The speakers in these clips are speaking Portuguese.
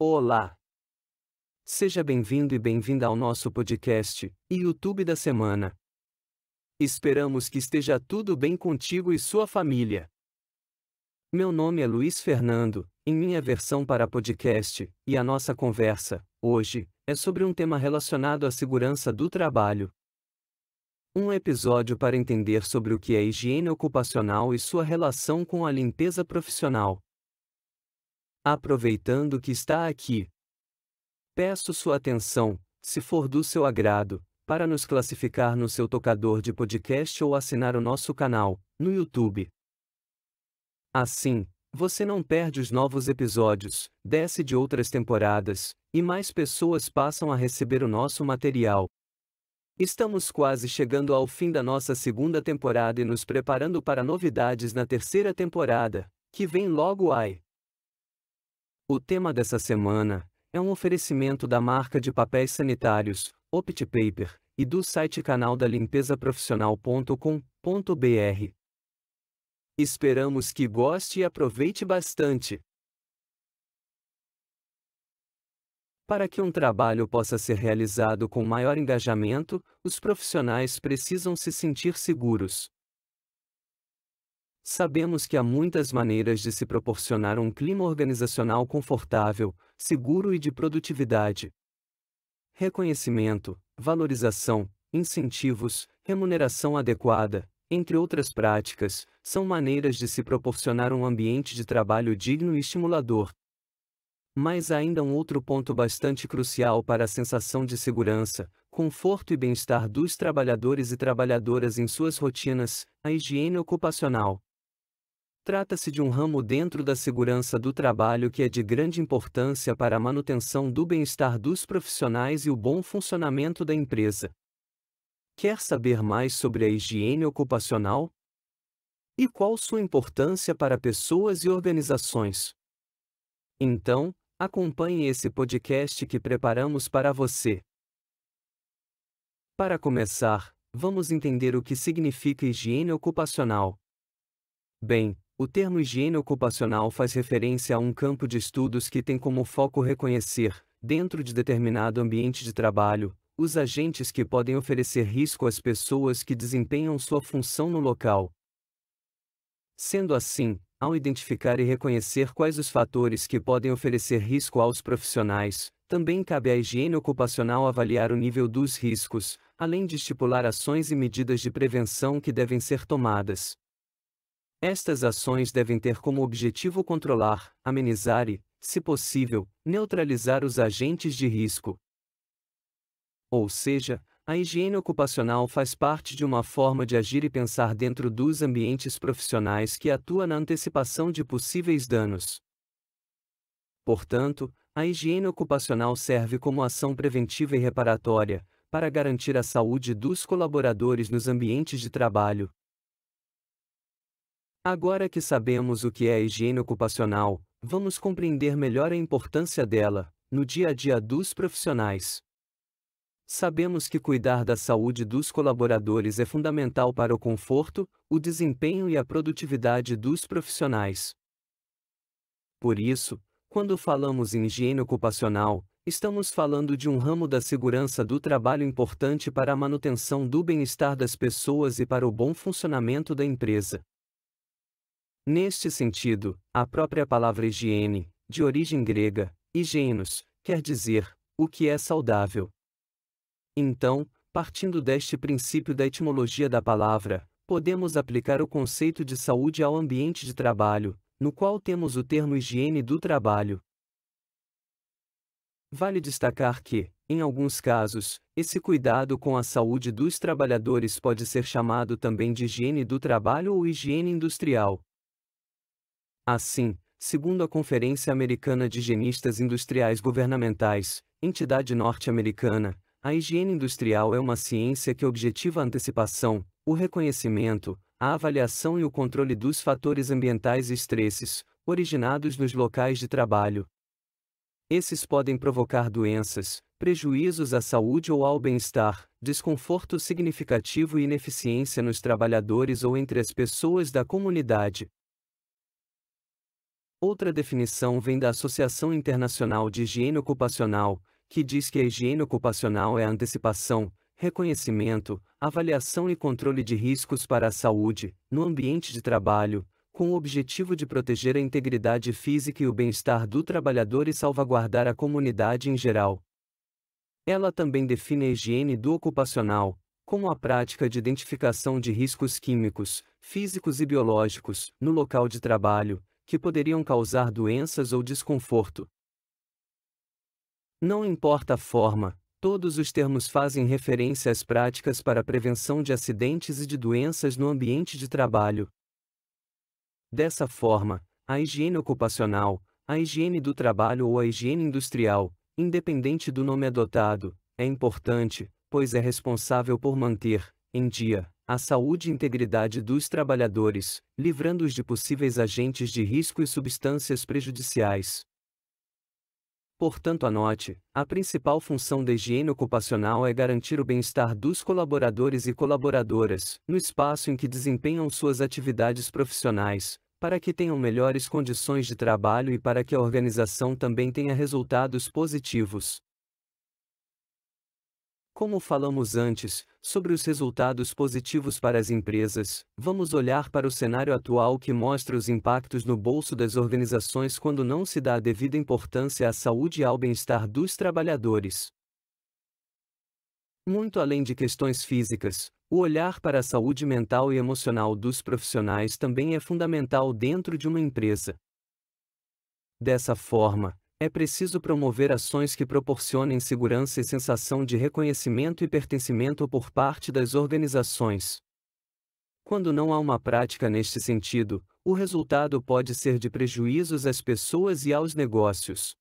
Olá! Seja bem-vindo e bem-vinda ao nosso podcast e YouTube da semana. Esperamos que esteja tudo bem contigo e sua família. Meu nome é Luiz Fernando, em minha versão para podcast, e a nossa conversa, hoje, é sobre um tema relacionado à segurança do trabalho. Um episódio para entender sobre o que é higiene ocupacional e sua relação com a limpeza profissional. Aproveitando que está aqui, peço sua atenção, se for do seu agrado, para nos classificar no seu tocador de podcast ou assinar o nosso canal, no YouTube. Assim, você não perde os novos episódios, desce de outras temporadas, e mais pessoas passam a receber o nosso material. Estamos quase chegando ao fim da nossa segunda temporada e nos preparando para novidades na terceira temporada, que vem logo aí. O tema dessa semana é um oferecimento da marca de papéis sanitários, OptiPaper, e do site canaldalimpezaprofissional.com.br. Esperamos que goste e aproveite bastante. Para que um trabalho possa ser realizado com maior engajamento, os profissionais precisam se sentir seguros. Sabemos que há muitas maneiras de se proporcionar um clima organizacional confortável, seguro e de produtividade. Reconhecimento, valorização, incentivos, remuneração adequada, entre outras práticas, são maneiras de se proporcionar um ambiente de trabalho digno e estimulador. Mas há ainda um outro ponto bastante crucial para a sensação de segurança, conforto e bem-estar dos trabalhadores e trabalhadoras em suas rotinas, a higiene ocupacional. Trata-se de um ramo dentro da segurança do trabalho que é de grande importância para a manutenção do bem-estar dos profissionais e o bom funcionamento da empresa. Quer saber mais sobre a higiene ocupacional? E qual sua importância para pessoas e organizações? Então, acompanhe esse podcast que preparamos para você. Para começar, vamos entender o que significa higiene ocupacional. Bem, o termo higiene ocupacional faz referência a um campo de estudos que tem como foco reconhecer, dentro de determinado ambiente de trabalho, os agentes que podem oferecer risco às pessoas que desempenham sua função no local. Sendo assim, ao identificar e reconhecer quais os fatores que podem oferecer risco aos profissionais, também cabe à higiene ocupacional avaliar o nível dos riscos, além de estipular ações e medidas de prevenção que devem ser tomadas. Estas ações devem ter como objetivo controlar, amenizar e, se possível, neutralizar os agentes de risco. Ou seja, a higiene ocupacional faz parte de uma forma de agir e pensar dentro dos ambientes profissionais que atua na antecipação de possíveis danos. Portanto, a higiene ocupacional serve como ação preventiva e reparatória, para garantir a saúde dos colaboradores nos ambientes de trabalho. Agora que sabemos o que é a higiene ocupacional, vamos compreender melhor a importância dela, no dia a dia dos profissionais. Sabemos que cuidar da saúde dos colaboradores é fundamental para o conforto, o desempenho e a produtividade dos profissionais. Por isso, quando falamos em higiene ocupacional, estamos falando de um ramo da segurança do trabalho importante para a manutenção do bem-estar das pessoas e para o bom funcionamento da empresa. Neste sentido, a própria palavra higiene, de origem grega, higienos, quer dizer, o que é saudável. Então, partindo deste princípio da etimologia da palavra, podemos aplicar o conceito de saúde ao ambiente de trabalho, no qual temos o termo higiene do trabalho. Vale destacar que, em alguns casos, esse cuidado com a saúde dos trabalhadores pode ser chamado também de higiene do trabalho ou higiene industrial. Assim, segundo a Conferência Americana de Higienistas Industriais Governamentais, entidade norte-americana, a higiene industrial é uma ciência que objetiva a antecipação, o reconhecimento, a avaliação e o controle dos fatores ambientais e estresses, originados nos locais de trabalho. Esses podem provocar doenças, prejuízos à saúde ou ao bem-estar, desconforto significativo e ineficiência nos trabalhadores ou entre as pessoas da comunidade. Outra definição vem da Associação Internacional de Higiene Ocupacional, que diz que a higiene ocupacional é a antecipação, reconhecimento, avaliação e controle de riscos para a saúde, no ambiente de trabalho, com o objetivo de proteger a integridade física e o bem-estar do trabalhador e salvaguardar a comunidade em geral. Ela também define a higiene do ocupacional, como a prática de identificação de riscos químicos, físicos e biológicos, no local de trabalho, que poderiam causar doenças ou desconforto. Não importa a forma, todos os termos fazem referência às práticas para a prevenção de acidentes e de doenças no ambiente de trabalho. Dessa forma, a higiene ocupacional, a higiene do trabalho ou a higiene industrial, independente do nome adotado, é importante, pois é responsável por manter, em dia, a saúde e integridade dos trabalhadores, livrando-os de possíveis agentes de risco e substâncias prejudiciais. Portanto, anote, a principal função da higiene ocupacional é garantir o bem-estar dos colaboradores e colaboradoras, no espaço em que desempenham suas atividades profissionais, para que tenham melhores condições de trabalho e para que a organização também tenha resultados positivos. Como falamos antes, sobre os resultados positivos para as empresas, vamos olhar para o cenário atual que mostra os impactos no bolso das organizações quando não se dá a devida importância à saúde e ao bem-estar dos trabalhadores. Muito além de questões físicas, o olhar para a saúde mental e emocional dos profissionais também é fundamental dentro de uma empresa. Dessa forma, é preciso promover ações que proporcionem segurança e sensação de reconhecimento e pertencimento por parte das organizações. Quando não há uma prática neste sentido, o resultado pode ser de prejuízos às pessoas e aos negócios.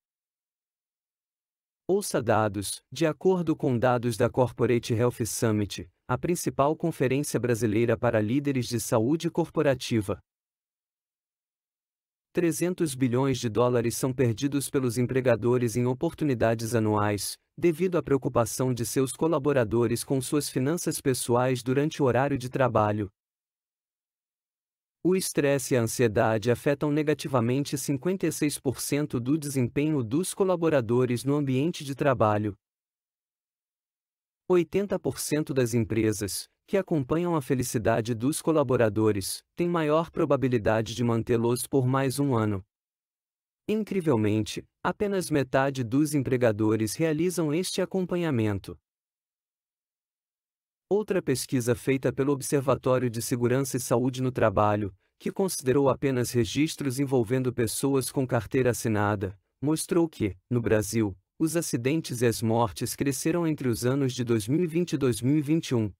Ouça dados. De acordo com dados da Corporate Health Summit, a principal conferência brasileira para líderes de saúde corporativa, 300 bilhões de dólares são perdidos pelos empregadores em oportunidades anuais, devido à preocupação de seus colaboradores com suas finanças pessoais durante o horário de trabalho. O estresse e a ansiedade afetam negativamente 56% do desempenho dos colaboradores no ambiente de trabalho. 80% das empresas, que acompanham a felicidade dos colaboradores, têm maior probabilidade de mantê-los por mais um ano. Incrivelmente, apenas metade dos empregadores realizam este acompanhamento. Outra pesquisa feita pelo Observatório de Segurança e Saúde no Trabalho, que considerou apenas registros envolvendo pessoas com carteira assinada, mostrou que, no Brasil, os acidentes e as mortes cresceram entre os anos de 2020 e 2021.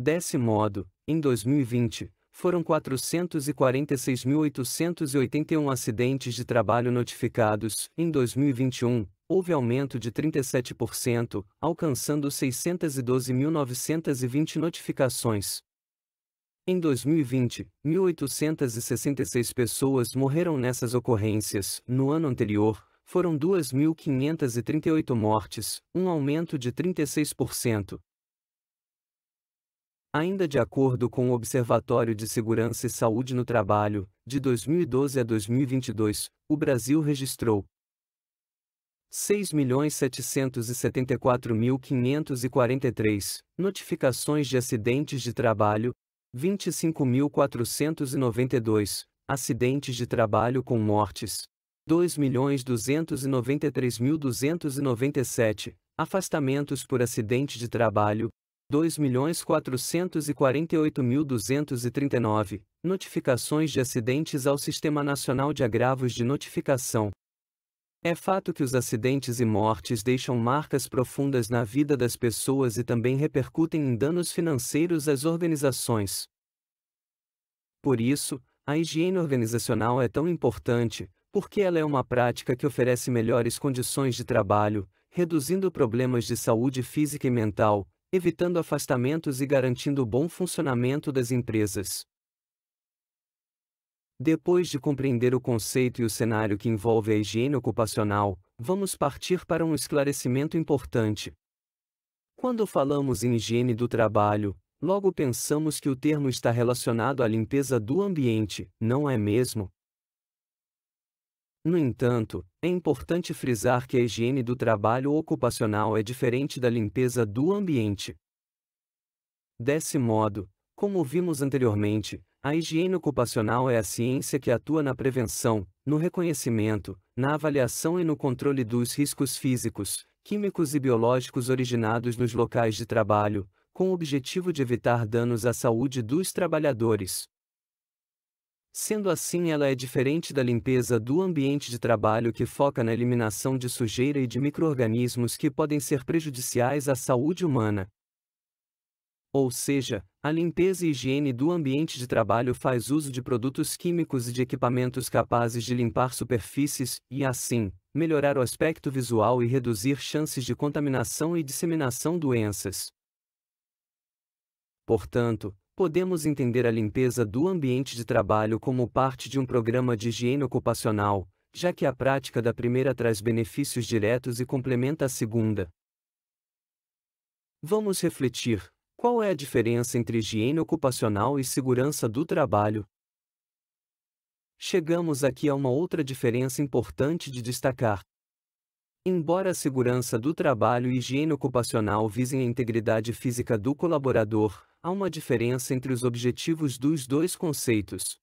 Desse modo, em 2020, foram 446.881 acidentes de trabalho notificados. Em 2021, houve aumento de 37%, alcançando 612.920 notificações. Em 2020, 1.866 pessoas morreram nessas ocorrências. No ano anterior, foram 2.538 mortes, um aumento de 36%. Ainda de acordo com o Observatório de Segurança e Saúde no Trabalho, de 2012 a 2022, o Brasil registrou 6.774.543 notificações de acidentes de trabalho, 25.492 acidentes de trabalho com mortes, 2.293.297 afastamentos por acidente de trabalho, 2.448.239 notificações de acidentes ao Sistema Nacional de Agravos de Notificação. É fato que os acidentes e mortes deixam marcas profundas na vida das pessoas e também repercutem em danos financeiros às organizações. Por isso, a higiene organizacional é tão importante, porque ela é uma prática que oferece melhores condições de trabalho, reduzindo problemas de saúde física e mental, evitando afastamentos e garantindo o bom funcionamento das empresas. Depois de compreender o conceito e o cenário que envolve a higiene ocupacional, vamos partir para um esclarecimento importante. Quando falamos em higiene do trabalho, logo pensamos que o termo está relacionado à limpeza do ambiente, não é mesmo? No entanto, é importante frisar que a higiene do trabalho ocupacional é diferente da limpeza do ambiente. Desse modo, como vimos anteriormente, a higiene ocupacional é a ciência que atua na prevenção, no reconhecimento, na avaliação e no controle dos riscos físicos, químicos e biológicos originados nos locais de trabalho, com o objetivo de evitar danos à saúde dos trabalhadores. Sendo assim, ela é diferente da limpeza do ambiente de trabalho, que foca na eliminação de sujeira e de micro-organismos que podem ser prejudiciais à saúde humana. Ou seja, a limpeza e higiene do ambiente de trabalho faz uso de produtos químicos e de equipamentos capazes de limpar superfícies e, assim, melhorar o aspecto visual e reduzir chances de contaminação e disseminação de doenças. Portanto, podemos entender a limpeza do ambiente de trabalho como parte de um programa de higiene ocupacional, já que a prática da primeira traz benefícios diretos e complementa a segunda. Vamos refletir: qual é a diferença entre higiene ocupacional e segurança do trabalho? Chegamos aqui a uma outra diferença importante de destacar. Embora a segurança do trabalho e higiene ocupacional visem a integridade física do colaborador, há uma diferença entre os objetivos dos dois conceitos.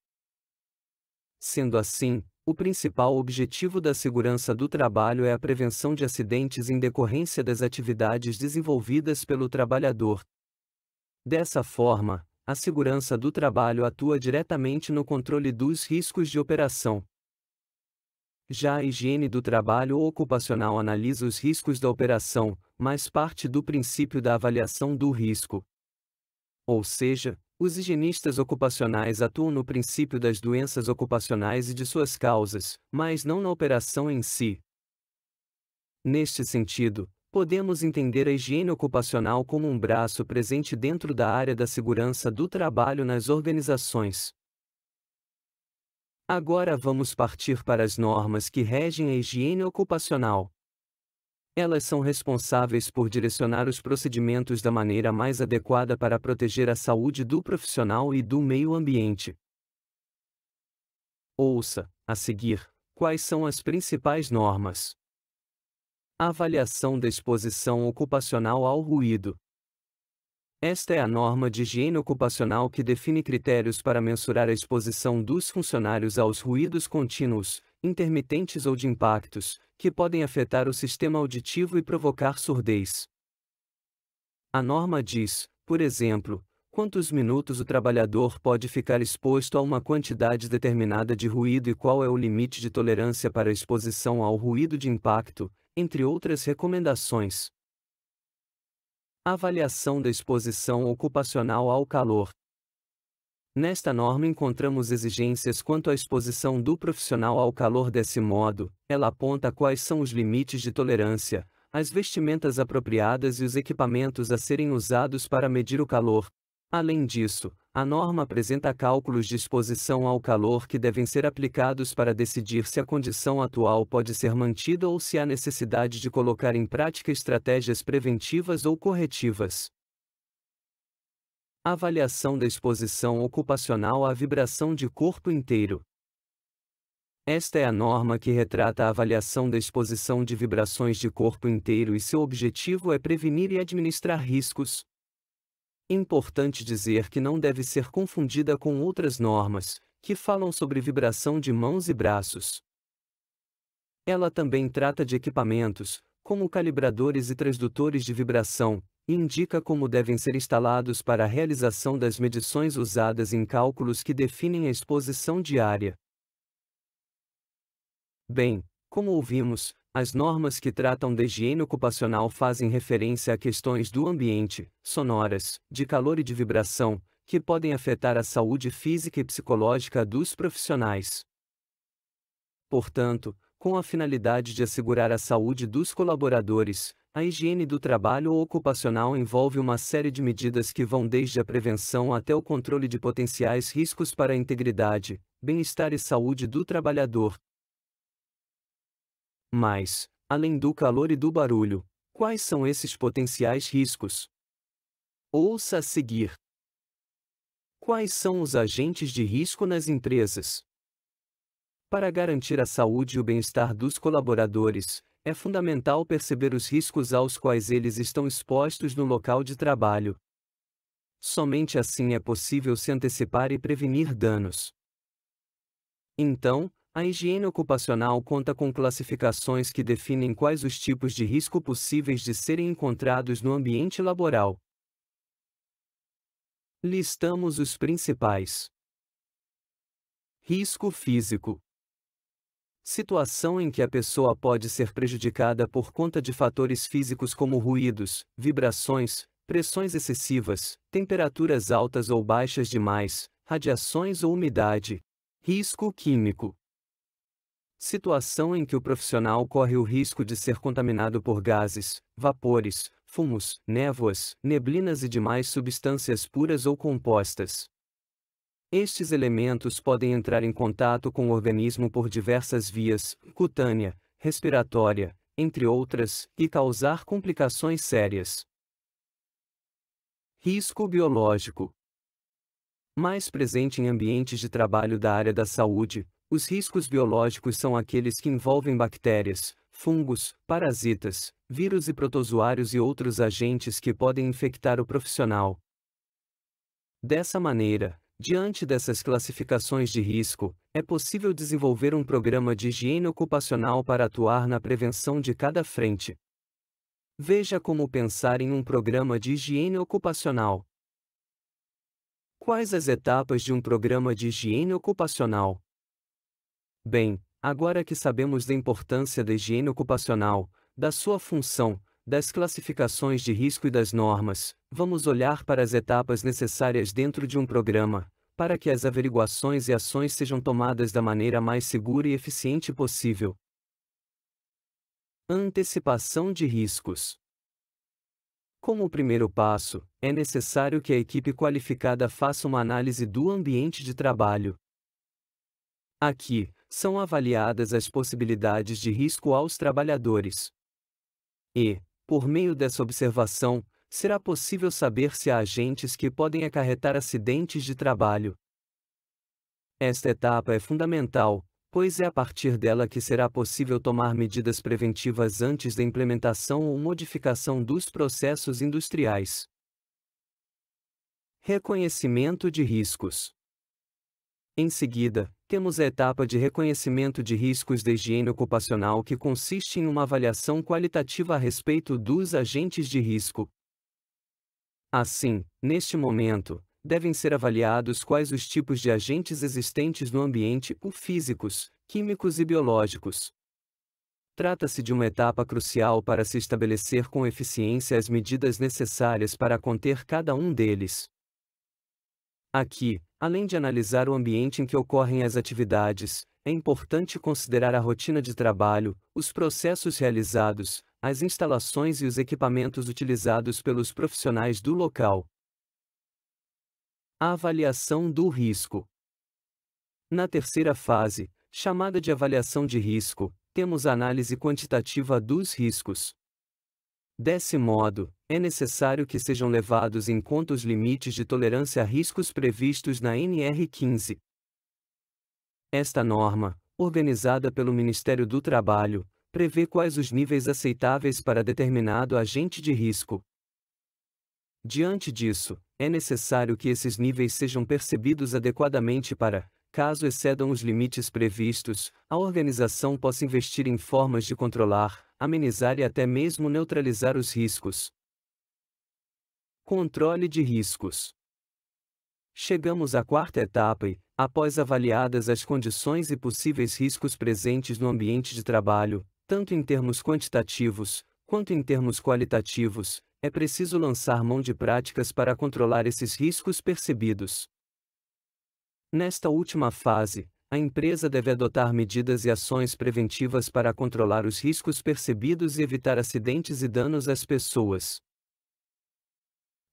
Sendo assim, o principal objetivo da segurança do trabalho é a prevenção de acidentes em decorrência das atividades desenvolvidas pelo trabalhador. Dessa forma, a segurança do trabalho atua diretamente no controle dos riscos de operação. Já a higiene do trabalho ocupacional analisa os riscos da operação, mas parte do princípio da avaliação do risco. Ou seja, os higienistas ocupacionais atuam no princípio das doenças ocupacionais e de suas causas, mas não na operação em si. Neste sentido, podemos entender a higiene ocupacional como um braço presente dentro da área da segurança do trabalho nas organizações. Agora vamos partir para as normas que regem a higiene ocupacional. Elas são responsáveis por direcionar os procedimentos da maneira mais adequada para proteger a saúde do profissional e do meio ambiente. Ouça, a seguir, quais são as principais normas. A avaliação da exposição ocupacional ao ruído. Esta é a norma de higiene ocupacional que define critérios para mensurar a exposição dos funcionários aos ruídos contínuos, intermitentes ou de impactos, que podem afetar o sistema auditivo e provocar surdez. A norma diz, por exemplo, quantos minutos o trabalhador pode ficar exposto a uma quantidade determinada de ruído e qual é o limite de tolerância para a exposição ao ruído de impacto, entre outras recomendações. Avaliação da exposição ocupacional ao calor. Nesta norma encontramos exigências quanto à exposição do profissional ao calor. Desse modo, ela aponta quais são os limites de tolerância, as vestimentas apropriadas e os equipamentos a serem usados para medir o calor. Além disso, a norma apresenta cálculos de exposição ao calor que devem ser aplicados para decidir se a condição atual pode ser mantida ou se há necessidade de colocar em prática estratégias preventivas ou corretivas. Avaliação da exposição ocupacional à vibração de corpo inteiro. Esta é a norma que retrata a avaliação da exposição de vibrações de corpo inteiro e seu objetivo é prevenir e administrar riscos. Importante dizer que não deve ser confundida com outras normas, que falam sobre vibração de mãos e braços. Ela também trata de equipamentos, como calibradores e transdutores de vibração, e indica como devem ser instalados para a realização das medições usadas em cálculos que definem a exposição diária. Bem, como ouvimos, as normas que tratam da higiene ocupacional fazem referência a questões do ambiente, sonoras, de calor e de vibração, que podem afetar a saúde física e psicológica dos profissionais. Portanto, com a finalidade de assegurar a saúde dos colaboradores, a higiene do trabalho ocupacional envolve uma série de medidas que vão desde a prevenção até o controle de potenciais riscos para a integridade, bem-estar e saúde do trabalhador. Mas, além do calor e do barulho, quais são esses potenciais riscos? Ouça a seguir. Quais são os agentes de risco nas empresas? Para garantir a saúde e o bem-estar dos colaboradores, é fundamental perceber os riscos aos quais eles estão expostos no local de trabalho. Somente assim é possível se antecipar e prevenir danos. Então, a higiene ocupacional conta com classificações que definem quais os tipos de risco possíveis de serem encontrados no ambiente laboral. Listamos os principais. Risco físico. Situação em que a pessoa pode ser prejudicada por conta de fatores físicos como ruídos, vibrações, pressões excessivas, temperaturas altas ou baixas demais, radiações ou umidade. Risco químico. Situação em que o profissional corre o risco de ser contaminado por gases, vapores, fumos, névoas, neblinas e demais substâncias puras ou compostas. Estes elementos podem entrar em contato com o organismo por diversas vias, cutânea, respiratória, entre outras, e causar complicações sérias. Risco biológico. Mais presente em ambientes de trabalho da área da saúde, os riscos biológicos são aqueles que envolvem bactérias, fungos, parasitas, vírus e protozoários e outros agentes que podem infectar o profissional. Dessa maneira, diante dessas classificações de risco, é possível desenvolver um programa de higiene ocupacional para atuar na prevenção de cada frente. Veja como pensar em um programa de higiene ocupacional. Quais as etapas de um programa de higiene ocupacional? Bem, agora que sabemos da importância da higiene ocupacional, da sua função, das classificações de risco e das normas, vamos olhar para as etapas necessárias dentro de um programa, para que as averiguações e ações sejam tomadas da maneira mais segura e eficiente possível. Antecipação de riscos. Como primeiro passo, é necessário que a equipe qualificada faça uma análise do ambiente de trabalho. Aqui, são avaliadas as possibilidades de risco aos trabalhadores. E, por meio dessa observação, será possível saber se há agentes que podem acarretar acidentes de trabalho. Esta etapa é fundamental, pois é a partir dela que será possível tomar medidas preventivas antes da implementação ou modificação dos processos industriais. Reconhecimento de riscos. Em seguida, temos a etapa de reconhecimento de riscos da higiene ocupacional, que consiste em uma avaliação qualitativa a respeito dos agentes de risco. Assim, neste momento, devem ser avaliados quais os tipos de agentes existentes no ambiente, físicos, químicos e biológicos. Trata-se de uma etapa crucial para se estabelecer com eficiência as medidas necessárias para conter cada um deles. Aqui, além de analisar o ambiente em que ocorrem as atividades, é importante considerar a rotina de trabalho, os processos realizados, as instalações e os equipamentos utilizados pelos profissionais do local. A avaliação do risco. Na terceira fase, chamada de avaliação de risco, temos a análise quantitativa dos riscos. Desse modo, é necessário que sejam levados em conta os limites de tolerância a riscos previstos na NR15. Esta norma, organizada pelo Ministério do Trabalho, prevê quais os níveis aceitáveis para determinado agente de risco. Diante disso, é necessário que esses níveis sejam percebidos adequadamente para, caso excedam os limites previstos, a organização possa investir em formas de controlar, amenizar e até mesmo neutralizar os riscos. Controle de riscos. Chegamos à quarta etapa e, após avaliadas as condições e possíveis riscos presentes no ambiente de trabalho, tanto em termos quantitativos, quanto em termos qualitativos, é preciso lançar mão de práticas para controlar esses riscos percebidos. Nesta última fase, a empresa deve adotar medidas e ações preventivas para controlar os riscos percebidos e evitar acidentes e danos às pessoas.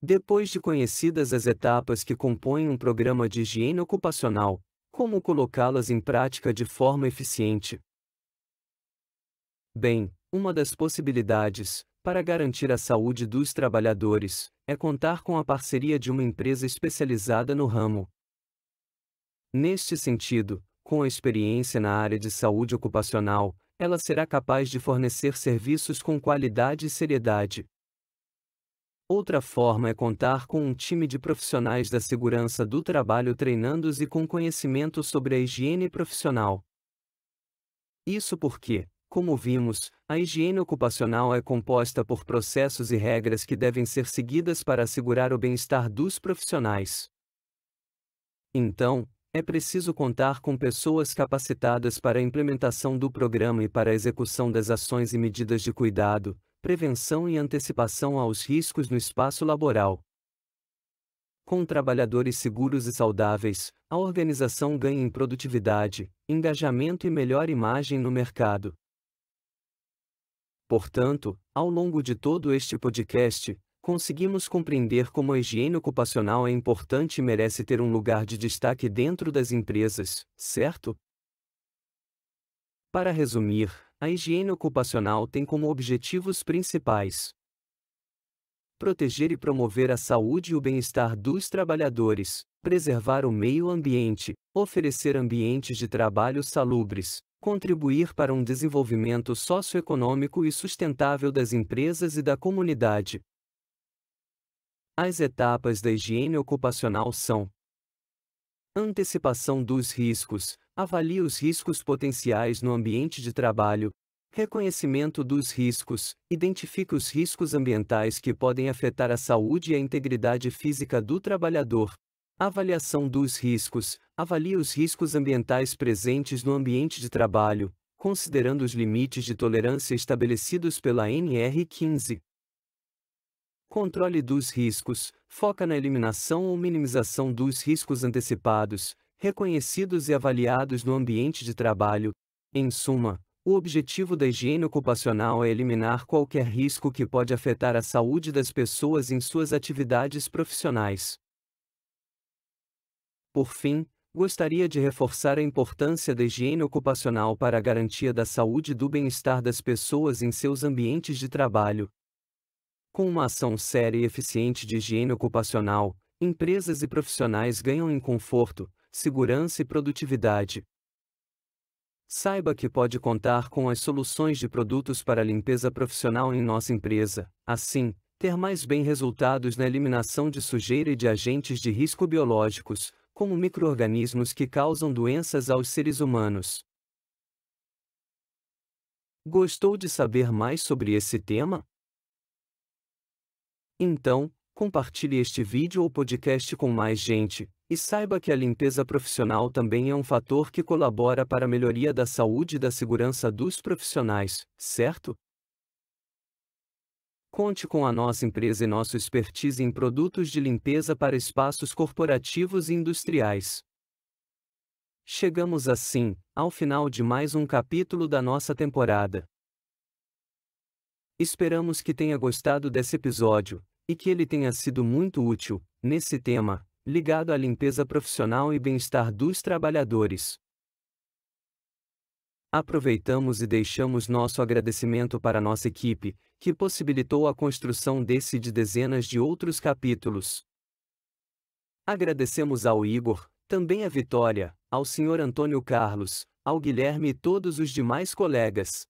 Depois de conhecidas as etapas que compõem um programa de higiene ocupacional, como colocá-las em prática de forma eficiente? Bem, uma das possibilidades, para garantir a saúde dos trabalhadores, é contar com a parceria de uma empresa especializada no ramo. Neste sentido, com a experiência na área de saúde ocupacional, ela será capaz de fornecer serviços com qualidade e seriedade. Outra forma é contar com um time de profissionais da segurança do trabalho treinando-os e com conhecimento sobre a higiene profissional. Isso porque, como vimos, a higiene ocupacional é composta por processos e regras que devem ser seguidas para assegurar o bem-estar dos profissionais. Então, é preciso contar com pessoas capacitadas para a implementação do programa e para a execução das ações e medidas de cuidado, prevenção e antecipação aos riscos no espaço laboral. Com trabalhadores seguros e saudáveis, a organização ganha em produtividade, engajamento e melhor imagem no mercado. Portanto, ao longo de todo este podcast, conseguimos compreender como a higiene ocupacional é importante e merece ter um lugar de destaque dentro das empresas, certo? Para resumir, a higiene ocupacional tem como objetivos principais: proteger e promover a saúde e o bem-estar dos trabalhadores, preservar o meio ambiente, oferecer ambientes de trabalho salubres, contribuir para um desenvolvimento socioeconômico e sustentável das empresas e da comunidade. As etapas da higiene ocupacional são: antecipação dos riscos, avalie os riscos potenciais no ambiente de trabalho, reconhecimento dos riscos, identifique os riscos ambientais que podem afetar a saúde e a integridade física do trabalhador. Avaliação dos riscos, avalie os riscos ambientais presentes no ambiente de trabalho, considerando os limites de tolerância estabelecidos pela NR15. Controle dos riscos, foca na eliminação ou minimização dos riscos antecipados, reconhecidos e avaliados no ambiente de trabalho. Em suma, o objetivo da higiene ocupacional é eliminar qualquer risco que pode afetar a saúde das pessoas em suas atividades profissionais. Por fim, gostaria de reforçar a importância da higiene ocupacional para a garantia da saúde e do bem-estar das pessoas em seus ambientes de trabalho. Com uma ação séria e eficiente de higiene ocupacional, empresas e profissionais ganham em conforto, segurança e produtividade. Saiba que pode contar com as soluções de produtos para limpeza profissional em nossa empresa, assim, ter mais bem resultados na eliminação de sujeira e de agentes de risco biológicos, como micro-organismos que causam doenças aos seres humanos. Gostou de saber mais sobre esse tema? Então, compartilhe este vídeo ou podcast com mais gente, e saiba que a limpeza profissional também é um fator que colabora para a melhoria da saúde e da segurança dos profissionais, certo? Conte com a nossa empresa e nossa expertise em produtos de limpeza para espaços corporativos e industriais. Chegamos assim, ao final de mais um capítulo da nossa temporada. Esperamos que tenha gostado desse episódio, e que ele tenha sido muito útil, nesse tema, ligado à limpeza profissional e bem-estar dos trabalhadores. Aproveitamos e deixamos nosso agradecimento para nossa equipe, que possibilitou a construção desse e de dezenas de outros capítulos. Agradecemos ao Igor, também à Vitória, ao Sr. Antônio Carlos, ao Guilherme e todos os demais colegas.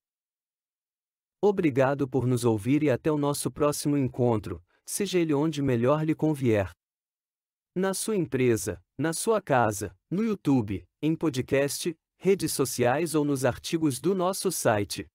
Obrigado por nos ouvir e até o nosso próximo encontro, seja ele onde melhor lhe convier. Na sua empresa, na sua casa, no YouTube, em podcast, redes sociais ou nos artigos do nosso site.